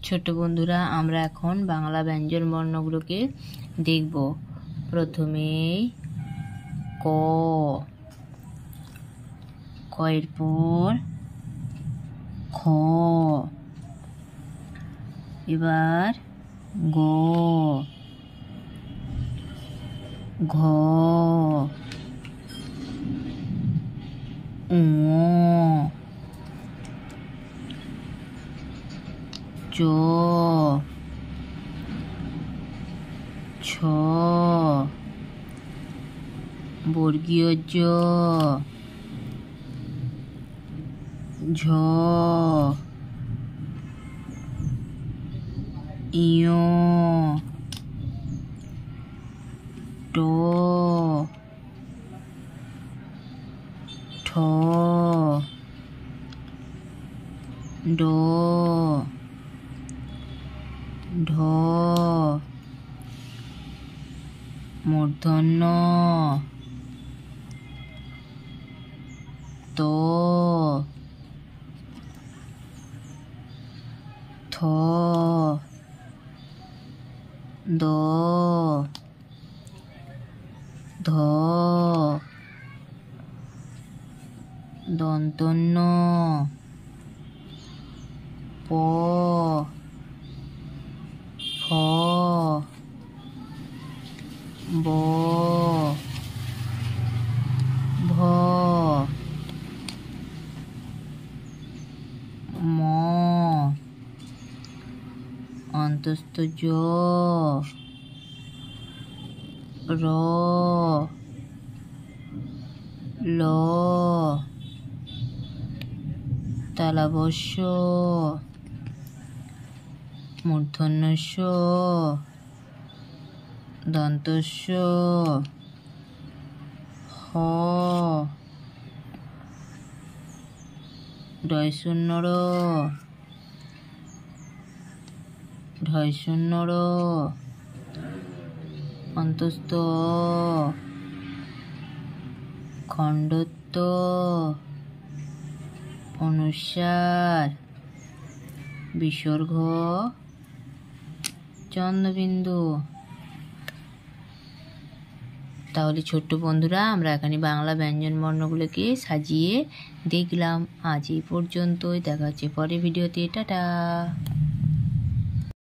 ছোট বন্ধুরা আমরা এখন বাংলা ব্যঞ্জন বর্ণগুলোকে দেখব। প্রথমেই ক, কয়ের পর খ, এবার গ, ঘ, ঙ, চ, ছ, বর্গীয় জ, ঝ, ইয়, ট, ঠ, ড, ঢ, মূর্ধন্য ত, থ, দ, ধ, দন্তন্য প, ফ, ব, ভ, ম, অন্তস্থ জ, র, ল, তালব্য মূর্ধন্য ষ, দন্তস্ব, হ, ঢয়শূন্য র, ঢয়শূন্য র, অন্তস্থ অ, খণ্ডত্ব, অনুস্বার, বিসর্গ, চন্দ্রবিন্দু। তাহলে ছোট্ট বন্ধুরা আমরা এখানে বাংলা ব্যঞ্জন বর্ণগুলোকে সাজিয়ে দেখলাম। আজ এই পর্যন্তই, দেখা হচ্ছে পরের ভিডিওতে। টাটা।